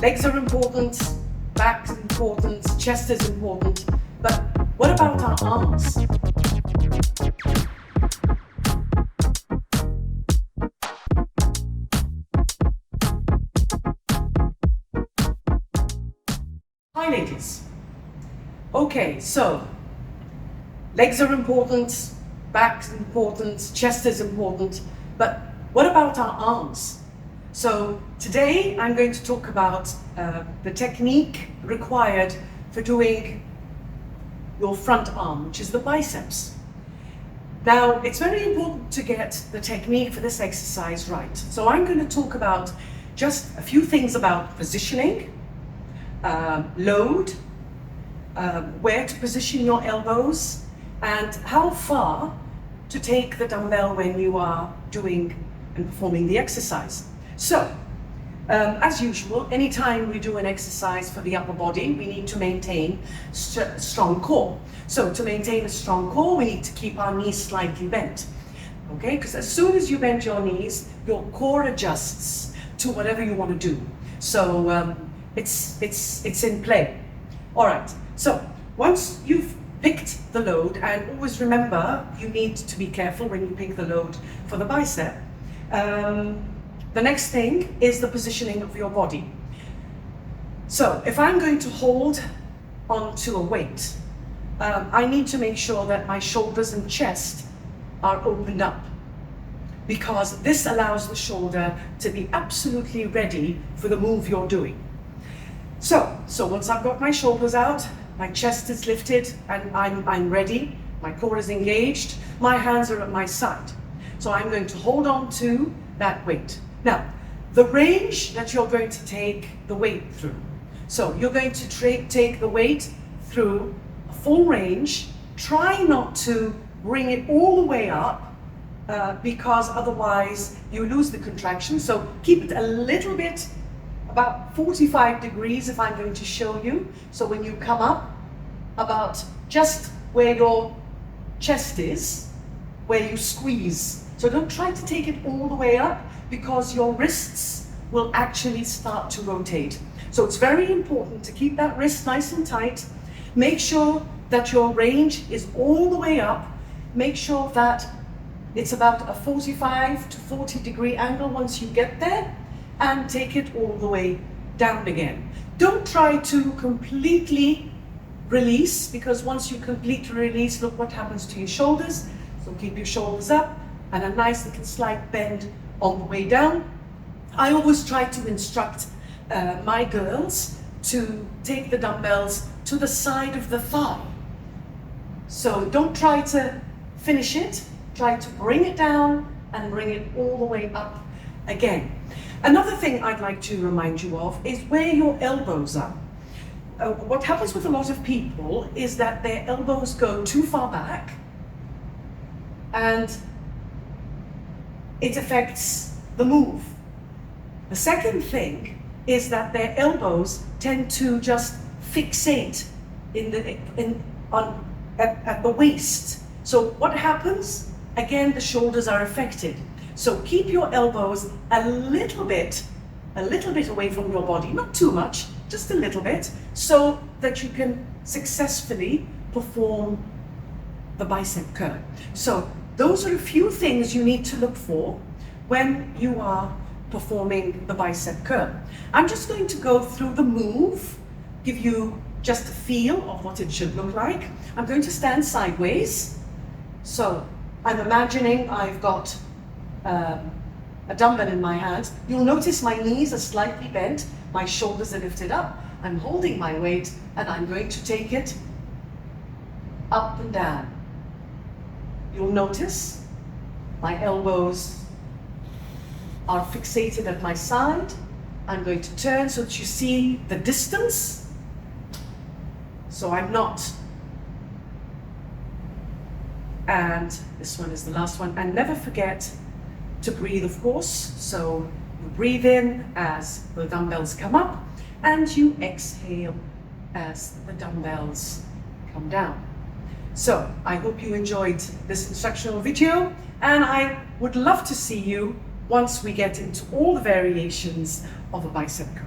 Legs are important, back is important, chest is important, but what about our arms? Hi ladies. Okay, so legs are important, back is important, chest is important, but what about our arms? So today I'm going to talk about the technique required for doing your front arm, which is the biceps. Now, it's very important to get the technique for this exercise right. So I'm going to talk about just a few things about positioning, load, where to position your elbows, and how far to take the dumbbell when you are doing and performing the exercise. So, as usual, anytime we do an exercise for the upper body, we need to maintain strong core. So to maintain a strong core, we need to keep our knees slightly bent. Okay, because as soon as you bend your knees, your core adjusts to whatever you want to do. So it's in play. All right, so once you've picked the load, and always remember, you need to be careful when you pick the load for the bicep. The next thing is the positioning of your body. So if I'm going to hold onto a weight, I need to make sure that my shoulders and chest are opened up, because this allows the shoulder to be absolutely ready for the move you're doing. So once I've got my shoulders out, my chest is lifted and I'm ready, my core is engaged, my hands are at my side. So I'm going to hold on to that weight. Now, the range that you're going to take the weight through. So you're going to take the weight through a full range. Try not to bring it all the way up because otherwise you lose the contraction. So keep it a little bit, about 45 degrees if I'm going to show you. So when you come up, about just where your chest is, where you squeeze. So don't try to take it all the way up, because your wrists will actually start to rotate. So it's very important to keep that wrist nice and tight. Make sure that your range is all the way up. Make sure that it's about a 45 to 40 degree angle once you get there, and take it all the way down again. Don't try to completely release, because once you completely release, look what happens to your shoulders. So keep your shoulders up and a nice little slight bend on the way down. I always try to instruct my girls to take the dumbbells to the side of the thigh. So don't try to finish it, try to bring it down and bring it all the way up again. Another thing I'd like to remind you of is where your elbows are. What happens with a lot of people is that their elbows go too far back, and it affects the move. The second thing is that their elbows tend to just fixate at the waist. So what happens? Again, the shoulders are affected. So keep your elbows a little bit away from your body, not too much, just a little bit, so that you can successfully perform the bicep curl. So those are a few things you need to look for when you are performing the bicep curl. I'm just going to go through the move, give you just a feel of what it should look like. I'm going to stand sideways. So I'm imagining I've got a dumbbell in my hands. You'll notice my knees are slightly bent, my shoulders are lifted up. I'm holding my weight and I'm going to take it up and down. You'll notice my elbows are fixated at my side. I'm going to turn so that you see the distance. So I'm not. And this one is the last one. And never forget to breathe, of course. So you breathe in as the dumbbells come up, and you exhale as the dumbbells come down. So I hope you enjoyed this instructional video, and I would love to see you once we get into all the variations of a bicep curl.